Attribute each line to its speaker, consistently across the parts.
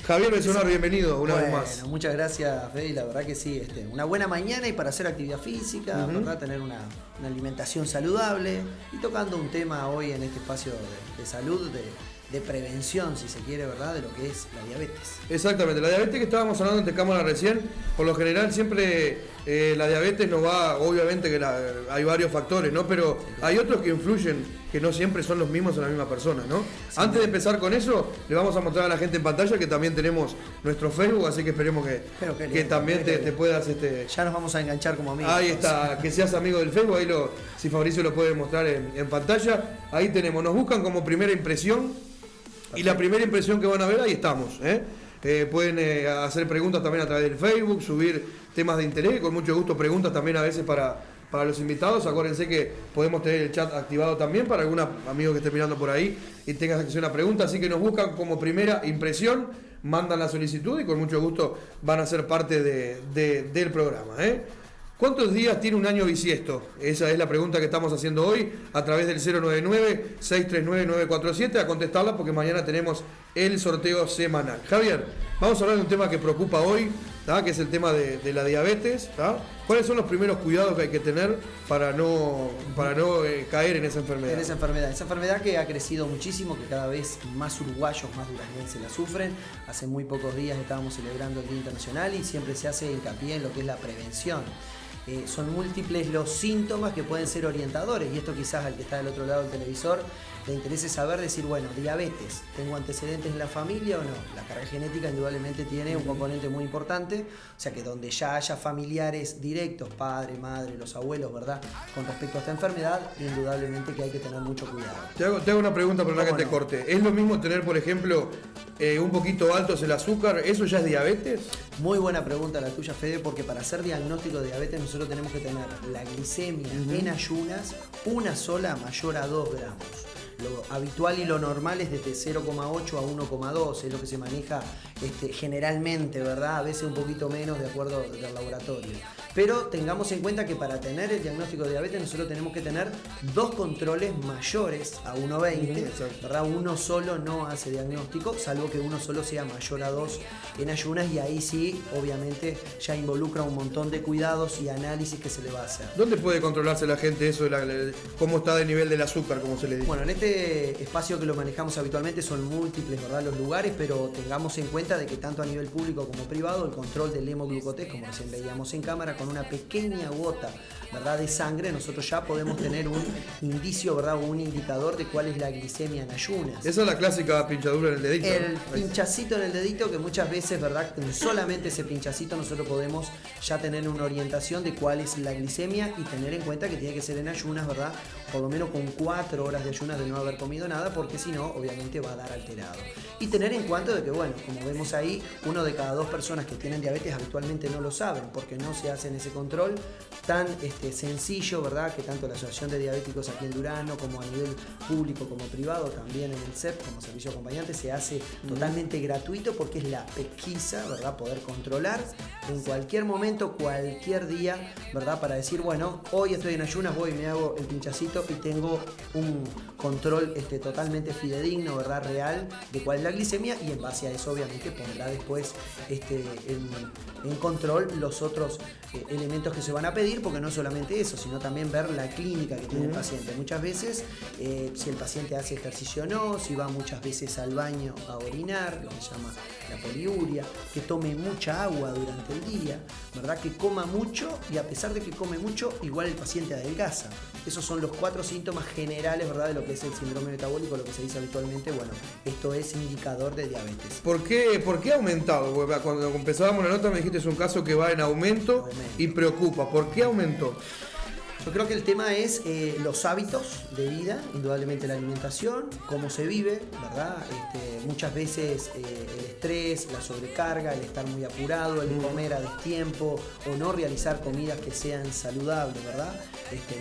Speaker 1: Javier Besonar, bienvenido una vez más.
Speaker 2: Muchas gracias, Fede, y la verdad que sí, una buena mañana y para hacer actividad física, ¿verdad? Tener una alimentación saludable y tocando un tema hoy en este espacio de salud, de prevención, si se quiere, ¿verdad? De lo que es la diabetes.
Speaker 1: Exactamente, la diabetes que estábamos hablando ante cámara recién, por lo general siempre la diabetes nos va, obviamente que hay varios factores, ¿no? Pero hay otros que influyen, que no siempre son los mismos en la misma persona, ¿no? Sí, antes de empezar con eso, le vamos a mostrar a la gente en pantalla que también tenemos nuestro Facebook, así que esperemos que también te puedas...
Speaker 2: Ya nos vamos a enganchar como amigos.
Speaker 1: Ahí está, que seas amigo del Facebook, ahí si Fabricio lo puede mostrar en pantalla. Ahí tenemos, nos buscan como primera impresión. Y la primera impresión que van a ver, ahí estamos. Pueden hacer preguntas también a través del Facebook, subir temas de interés, con mucho gusto preguntas también a veces para los invitados. Acuérdense que podemos tener el chat activado también para algún amigo que esté mirando por ahí y tenga que hacer una pregunta. Así que nos buscan como primera impresión, mandan la solicitud y con mucho gusto van a ser parte del programa. ¿Cuántos días tiene un año bisiesto? Esa es la pregunta que estamos haciendo hoy a través del 099-639-947 a contestarla porque mañana tenemos el sorteo semanal. Javier, vamos a hablar de un tema que preocupa hoy, ¿tá? Que es el tema de la diabetes. ¿Tá? ¿Cuáles son los primeros cuidados que hay que tener para no caer en esa enfermedad?
Speaker 2: Esa enfermedad que ha crecido muchísimo, que cada vez más uruguayos, más duranguenses la sufren. Hace muy pocos días estábamos celebrando el Día Internacional y siempre se hace hincapié en lo que es la prevención. Son múltiples los síntomas que pueden ser orientadores y esto quizás al que está del otro lado del televisor le interese saber, decir, bueno, diabetes, ¿tengo antecedentes en la familia o no? La carga genética indudablemente tiene un componente muy importante, o sea que donde ya haya familiares directos, padre, madre, los abuelos, ¿verdad? Con respecto a esta enfermedad, indudablemente que hay que tener mucho cuidado.
Speaker 1: Te hago una pregunta, pero no que te corte. ¿Es lo mismo tener, por ejemplo, un poquito altos el azúcar? ¿Eso ya es diabetes?
Speaker 2: Muy buena pregunta la tuya, Fede, porque para hacer diagnóstico de diabetes nosotros tenemos que tener la glicemia en ayunas, una sola mayor a 2 gramos. Lo habitual y lo normal es desde 0,8 a 1,2, es lo que se maneja generalmente, ¿verdad? A veces un poquito menos de acuerdo al laboratorio. Pero tengamos en cuenta que para tener el diagnóstico de diabetes nosotros tenemos que tener 2 controles mayores a 1,20, ¿verdad? Uno solo no hace diagnóstico, salvo que uno solo sea mayor a 2 en ayunas y ahí sí, obviamente, ya involucra un montón de cuidados y análisis que se le va a hacer.
Speaker 1: ¿Dónde puede controlarse la gente eso, cómo está de nivel del azúcar, como se le dice?
Speaker 2: Bueno, en este espacio que lo manejamos habitualmente son múltiples, ¿verdad?, los lugares, pero tengamos en cuenta de que tanto a nivel público como privado el control del hemoglucotés, como recién veíamos en cámara, con una pequeña gota, ¿verdad?, de sangre, nosotros ya podemos tener un indicio, ¿verdad?, o un indicador de cuál es la glicemia en ayunas.
Speaker 1: Esa es la clásica pinchadura en el dedito.
Speaker 2: El pinchacito en el dedito, que muchas veces, ¿verdad?, con solamente ese pinchacito nosotros podemos ya tener una orientación de cuál es la glicemia y tener en cuenta que tiene que ser en ayunas, ¿verdad?, por lo menos con 4 horas de ayunas de no haber comido nada, porque si no, obviamente va a dar alterado. Y tener en cuenta de que, bueno, como vemos ahí, 1 de cada 2 personas que tienen diabetes habitualmente no lo saben, porque no se hacen ese control tan sencillo, ¿verdad?, que tanto la Asociación de Diabéticos aquí en Durano, como a nivel público como privado, también en el CEP, como servicio acompañante, se hace totalmente gratuito, porque es la pesquisa, ¿verdad?, poder controlar en cualquier momento, cualquier día, ¿verdad?, para decir, bueno, hoy estoy en ayunas, voy y me hago el pinchacito y tengo un control totalmente fidedigno, ¿verdad?, real, de cuál es la glicemia, y en base a eso obviamente pondrá después en control los otros elementos que se van a pedir, porque no solamente eso, sino también ver la clínica que tiene el paciente. Muchas veces, si el paciente hace ejercicio o no, si va muchas veces al baño a orinar, lo que se llama la poliuria, que tome mucha agua durante el día, ¿verdad?, que coma mucho, y a pesar de que come mucho, igual el paciente adelgaza. Esos son los 4 síntomas generales, ¿verdad?, de lo que es el síndrome metabólico, lo que se dice habitualmente. Bueno, esto es indicador de diabetes.
Speaker 1: ¿Por qué ha aumentado? Cuando empezábamos la nota me dijiste es un caso que va en aumento y preocupa. ¿Por qué aumentó?
Speaker 2: Yo creo que el tema es los hábitos de vida, indudablemente la alimentación, cómo se vive, ¿verdad? Muchas veces el estrés, la sobrecarga, el estar muy apurado, el comer a destiempo o no realizar comidas que sean saludables, ¿verdad?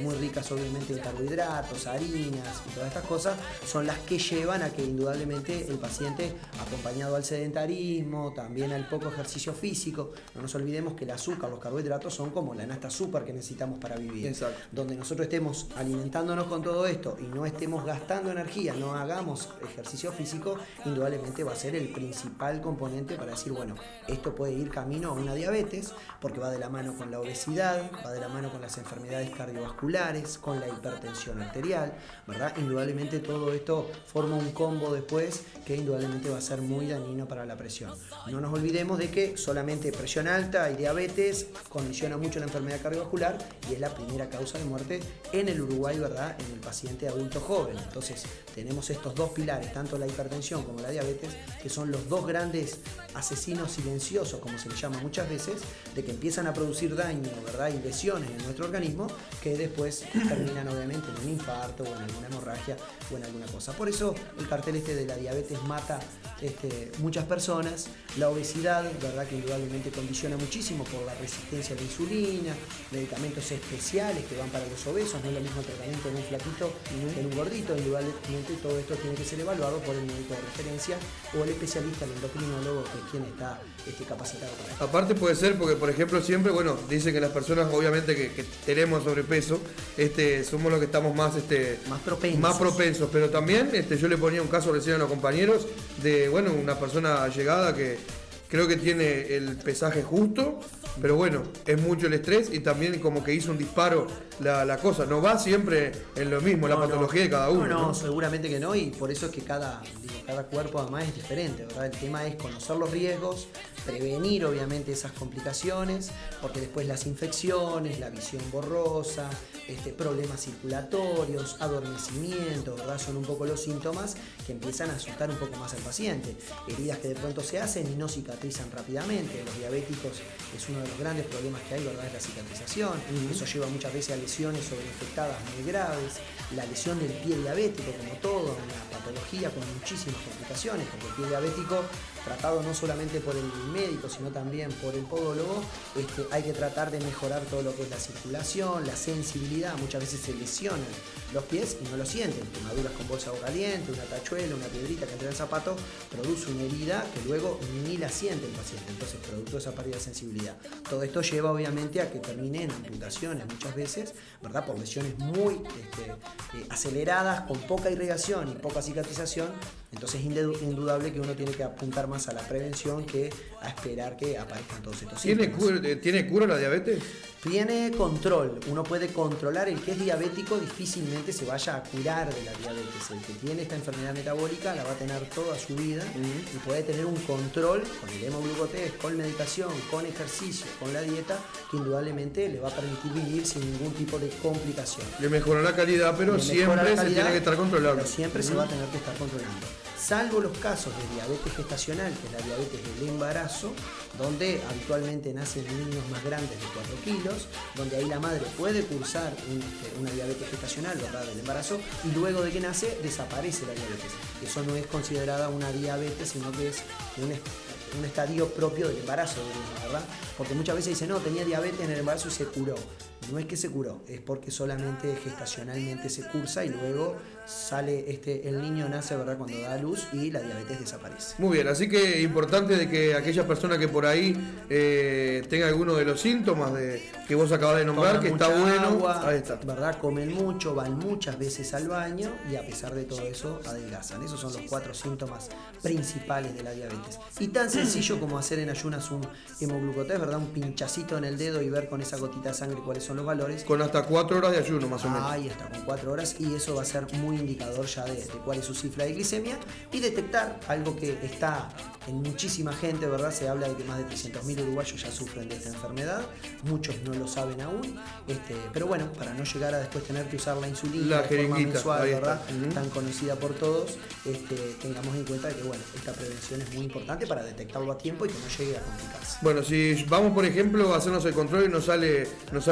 Speaker 2: Muy ricas obviamente en carbohidratos, harinas y todas estas cosas, son las que llevan a que indudablemente el paciente, acompañado al sedentarismo, también al poco ejercicio físico, no nos olvidemos que el azúcar, los carbohidratos son como la nafta súper que necesitamos para vivir.
Speaker 1: Exacto.
Speaker 2: donde nosotros estemos alimentándonos con todo esto y no estemos gastando energía, no hagamos ejercicio físico, indudablemente va a ser el principal componente para decir, bueno, esto puede ir camino a una diabetes, porque va de la mano con la obesidad, va de la mano con las enfermedades cardiovasculares, con la hipertensión arterial, ¿verdad? Indudablemente todo esto forma un combo después que indudablemente va a ser muy dañino para la presión. No nos olvidemos de que solamente presión alta y diabetes condiciona mucho la enfermedad cardiovascular y es la primera causa de muerte en el Uruguay, ¿verdad? En el paciente adulto joven. Entonces tenemos estos dos pilares, tanto la hipertensión como la diabetes, que son los dos grandes asesinos silenciosos, como se les llama muchas veces, de que empiezan a producir daño, ¿verdad? Y lesiones en nuestro organismo que después terminan obviamente en un infarto o en alguna hemorragia o en alguna cosa. Por eso el cartel de la diabetes mata muchas personas, la obesidad, ¿verdad? Que indudablemente condiciona muchísimo por la resistencia a la insulina, medicamentos especiales que van para los obesos, no es lo mismo el tratamiento en un flaquito que en un gordito, indudablemente todo esto tiene que ser evaluado por el médico de referencia o el especialista, el endocrinólogo, que es quien está capacitado para esto.
Speaker 1: Aparte puede ser porque, por ejemplo, siempre, bueno, dicen que las personas obviamente que tenemos sobrepeso, somos los que estamos más propensos, pero también yo le ponía un caso recién a los compañeros de, bueno, una persona allegada que creo que tiene el pesaje justo, pero bueno, es mucho el estrés y también como que hizo un disparo la cosa. No va siempre en lo mismo, la patología de cada uno.
Speaker 2: No, seguramente que no, y por eso es que cada cuerpo además es diferente, ¿verdad? El tema es conocer los riesgos, prevenir obviamente esas complicaciones, porque después las infecciones, la visión borrosa, problemas circulatorios, adormecimiento, ¿verdad? Son un poco los síntomas que empiezan a asustar un poco más al paciente. Heridas que de pronto se hacen y no cicatrizan rápidamente. Los diabéticos es uno de los grandes problemas que hay, ¿verdad? Es la cicatrización. Eso lleva muchas veces a lesiones sobreinfectadas muy graves. La lesión del pie diabético, como todo, una patología con muchísimas complicaciones, porque el pie diabético, tratado no solamente por el médico, sino también por el podólogo, hay que tratar de mejorar todo lo que es la circulación, la sensibilidad. Muchas veces se lesionan los pies y no lo sienten. Quemaduras con bolsa de agua caliente, una tachuela, una piedrita que entra en el zapato, produce una herida que luego ni la siente el paciente. Entonces, producto de esa pérdida de sensibilidad. Todo esto lleva obviamente a que termine en amputaciones muchas veces, ¿verdad? Por lesiones muy aceleradas, con poca irrigación y poca cicatrización. Entonces es indudable que uno tiene que apuntar más a la prevención que a esperar que aparezcan todos estos síntomas.
Speaker 1: ¿Tiene cura la diabetes?
Speaker 2: Tiene control. Uno puede controlar. El que es diabético difícilmente se vaya a curar de la diabetes. El que tiene esta enfermedad metabólica la va a tener toda su vida y puede tener un control con el hemoglucotest, con medicación, con ejercicio, con la dieta, que indudablemente le va a permitir vivir sin ningún tipo de complicación.
Speaker 1: Le mejora la calidad, pero siempre se tiene que estar controlando.
Speaker 2: Pero siempre se va a tener que estar controlando. Salvo los casos de diabetes gestacional, que es la diabetes del embarazo, donde habitualmente nacen niños más grandes de 4 kilos, donde ahí la madre puede cursar una diabetes gestacional, ¿verdad?, del embarazo, y luego de que nace desaparece la diabetes. Eso no es considerada una diabetes, sino que es un estadio propio del embarazo, ¿verdad? Porque muchas veces dicen, no, tenía diabetes en el embarazo y se curó. No es que se curó, es porque solamente gestacionalmente se cursa y luego sale el niño nace, ¿verdad?, cuando da a luz y la diabetes desaparece.
Speaker 1: Muy bien, así que importante de que aquellas personas que por ahí tengan alguno de los síntomas que vos acabas de nombrar, que está bueno,
Speaker 2: agua, ahí está, ¿verdad? Comen mucho, van muchas veces al baño y a pesar de todo eso adelgazan. Esos son los 4 síntomas principales de la diabetes. Y tan sencillo como hacer en ayunas un hemoglucotest, ¿verdad? Un pinchacito en el dedo y ver con esa gotita de sangre cuáles son los valores.
Speaker 1: Con hasta 4 horas de ayuno más o menos.
Speaker 2: Ahí está, con 4 horas, y eso va a ser muy indicador ya de cuál es su cifra de glicemia y detectar algo que está en muchísima gente, ¿verdad? Se habla de que más de 300.000 uruguayos ya sufren de esta enfermedad, muchos no lo saben aún, pero bueno, para no llegar a después tener que usar la insulina de forma mensual, ¿verdad? Tan conocida por todos, tengamos en cuenta que bueno, esta prevención es muy importante para detectarlo a tiempo y que no llegue a complicarse.
Speaker 1: Bueno, si vamos por ejemplo a hacernos el control y nos sale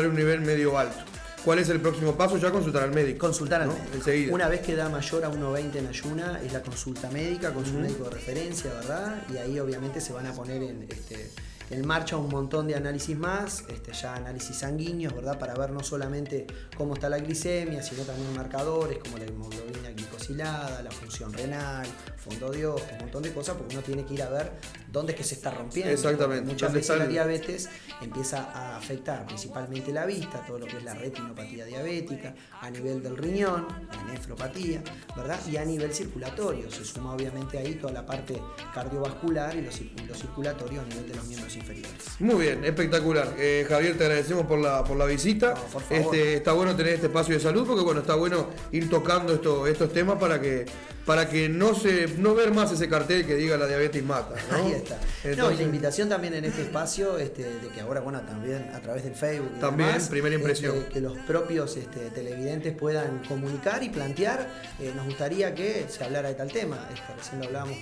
Speaker 1: un nivel medio alto, ¿cuál es el próximo paso? Ya consultar al médico.
Speaker 2: Consultar al
Speaker 1: ¿no?
Speaker 2: médico.
Speaker 1: Enseguida.
Speaker 2: Una vez que da mayor a 1,20 en ayuna, es la consulta médica con su médico de referencia, ¿verdad? Y ahí obviamente se van a poner en en marcha un montón de análisis más, ya análisis sanguíneos, ¿verdad? Para ver no solamente cómo está la glicemia, sino también marcadores como la hemoglobina glicosilada, la función renal, fondo de ojo, un montón de cosas, porque uno tiene que ir a ver dónde es que se está rompiendo.
Speaker 1: Exactamente.
Speaker 2: Muchas veces la diabetes empieza a afectar principalmente la vista, todo lo que es la retinopatía diabética, a nivel del riñón, la nefropatía, ¿verdad? Y a nivel circulatorio. Se suma obviamente ahí toda la parte cardiovascular y lo circulatorio a nivel de los miembros inferiores.
Speaker 1: Muy bien, espectacular. Javier, te agradecemos por la visita.
Speaker 2: No, por favor.
Speaker 1: Está bueno tener este espacio de salud porque bueno, está bueno ir tocando estos temas para que no ver más ese cartel que diga la diabetes mata, ¿no?
Speaker 2: Ahí está.
Speaker 1: Entonces,
Speaker 2: y la invitación también en este espacio, de que ahora, bueno, también a través del Facebook y
Speaker 1: también,
Speaker 2: demás,
Speaker 1: primera impresión.
Speaker 2: que los propios televidentes puedan comunicar y plantear. Nos gustaría que se hablara de tal tema. Recién lo hablábamos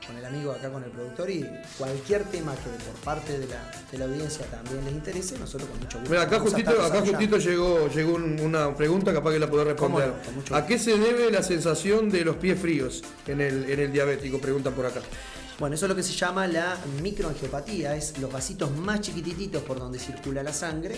Speaker 2: con el amigo acá, con el productor, y cualquier tema que por parte de la audiencia también les interese, nosotros con mucho gusto.
Speaker 1: Mira, acá
Speaker 2: vamos a estar
Speaker 1: justito
Speaker 2: desarrollando.
Speaker 1: llegó una pregunta, capaz que la podés responder.
Speaker 2: ¿Cómo no? Con mucho
Speaker 1: ¿A
Speaker 2: gusto.
Speaker 1: qué se debe la sensación de los pies fríos en el diabético? Preguntan por acá.
Speaker 2: Bueno, eso es lo que se llama la microangiopatía, es los vasitos más chiquititos por donde circula la sangre,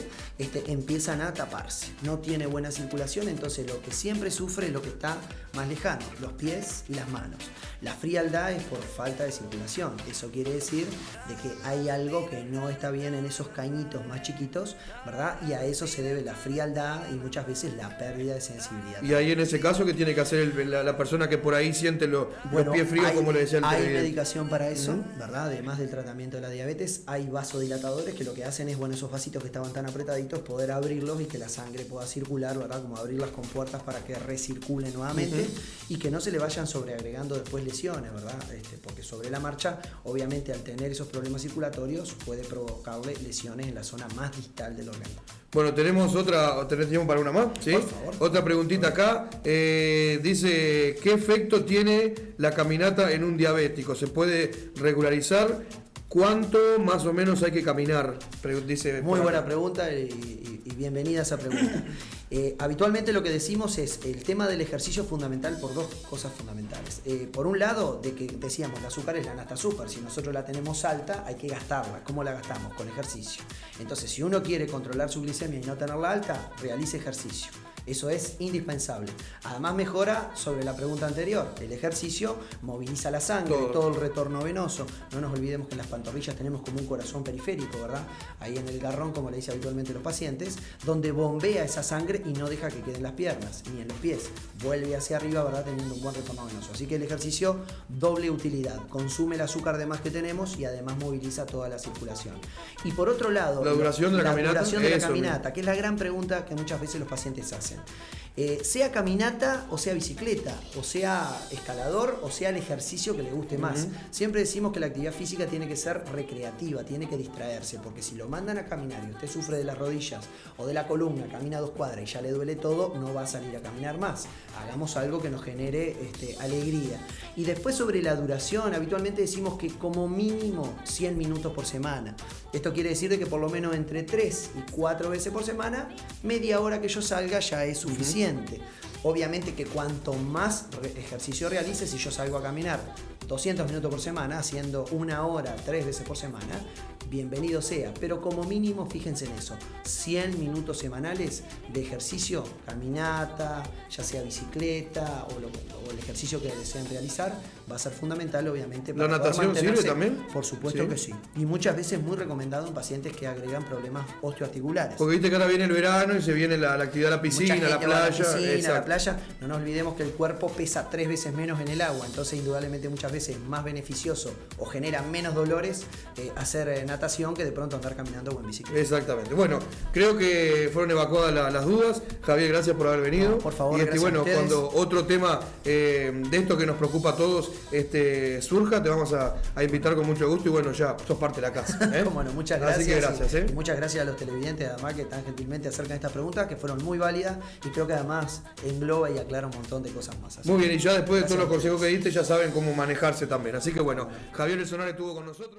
Speaker 2: empiezan a taparse. No tiene buena circulación, entonces lo que siempre sufre es lo que está más lejano, los pies y las manos. La frialdad es por falta de circulación. Eso quiere decir de que hay algo que no está bien en esos cañitos más chiquitos, ¿verdad? Y a eso se debe la frialdad y muchas veces la pérdida de sensibilidad.
Speaker 1: Y ahí en ese caso, ¿qué tiene que hacer la persona que por ahí siente los pies fríos, como le decía el
Speaker 2: Hay
Speaker 1: televidente?
Speaker 2: medicación para eso, ¿verdad? Además del tratamiento de la diabetes, hay vasodilatadores que lo que hacen es, bueno, esos vasitos que estaban tan apretaditos, poder abrirlos y que la sangre pueda circular, ¿verdad? Como abrir las compuertas para que recircule nuevamente y que no se le vayan sobreagregando después lesiones, ¿verdad? Porque sobre la marcha, obviamente, al tener esos problemas circulatorios, puede provocarle lesiones en la zona más distal del organismo.
Speaker 1: Bueno, tenemos tiempo para una más, ¿sí?
Speaker 2: Por favor.
Speaker 1: Otra preguntita acá. Dice, ¿qué efecto tiene la caminata en un diabético? ¿Se puede regularizar? ¿Cuánto más o menos hay que caminar? Dice.
Speaker 2: Muy buena pregunta y bienvenida a esa pregunta. Habitualmente lo que decimos es el tema del ejercicio fundamental por dos cosas fundamentales. Por un lado, de que decíamos, el azúcar es la nata azúcar. Si nosotros la tenemos alta, hay que gastarla. ¿Cómo la gastamos? Con ejercicio. Entonces, si uno quiere controlar su glicemia y no tenerla alta, realice ejercicio. Eso es indispensable. Además mejora sobre la pregunta anterior. El ejercicio moviliza la sangre, todo el retorno venoso. No nos olvidemos que en las pantorrillas tenemos como un corazón periférico, ¿verdad? Ahí en el garrón, como le dicen habitualmente los pacientes, donde bombea esa sangre y no deja que queden las piernas ni en los pies. Vuelve hacia arriba, ¿verdad? Teniendo un buen retorno venoso. Así que el ejercicio, doble utilidad. Consume el azúcar de más que tenemos y además moviliza toda la circulación. Y por otro lado,
Speaker 1: la duración de la caminata.
Speaker 2: Duración de la caminata, que es la gran pregunta que muchas veces los pacientes hacen. Sea caminata o sea bicicleta, o sea escalador o sea el ejercicio que le guste más. Siempre decimos que la actividad física tiene que ser recreativa, tiene que distraerse, porque si lo mandan a caminar y usted sufre de las rodillas o de la columna, camina 2 cuadras y ya le duele todo, no va a salir a caminar más. Hagamos algo que nos genere alegría. Y después sobre la duración, habitualmente decimos que como mínimo 100 minutos por semana. Esto quiere decir de que por lo menos entre 3 y 4 veces por semana, media hora que yo salga ya es suficiente. Obviamente que cuanto más ejercicio realice, si yo salgo a caminar 200 minutos por semana, haciendo 1 hora 3 veces por semana, bienvenido sea. Pero como mínimo, fíjense en eso, 100 minutos semanales de ejercicio, caminata, ya sea bicicleta o el ejercicio que deseen realizar, va a ser fundamental, obviamente.
Speaker 1: ¿La natación sirve también?
Speaker 2: Por supuesto que sí. Y muchas veces muy recomendado en pacientes que agregan problemas osteoarticulares.
Speaker 1: Porque viste que ahora viene el verano y se viene la actividad de la piscina, la playa.
Speaker 2: No nos olvidemos que el cuerpo pesa 3 veces menos en el agua, entonces indudablemente muchas veces es más beneficioso o genera menos dolores hacer natación que de pronto andar caminando o en bicicleta.
Speaker 1: Exactamente. Bueno, creo que fueron evacuadas las dudas. Javier, gracias por haber venido.
Speaker 2: No, por favor,
Speaker 1: y
Speaker 2: gracias
Speaker 1: bueno,
Speaker 2: a ustedes.
Speaker 1: Cuando otro tema de esto que nos preocupa a todos surja, te vamos a invitar con mucho gusto y bueno, ya sos parte de la casa.
Speaker 2: Bueno, muchas gracias.
Speaker 1: Así que gracias.
Speaker 2: Y muchas gracias a los televidentes además que tan gentilmente acercan estas preguntas que fueron muy válidas y creo que además engloba y aclara un montón de cosas más.
Speaker 1: Muy bien, y ya después de todos los consejos que diste ya saben cómo manejarse también. Así que bueno, Javier El Sonar estuvo con nosotros.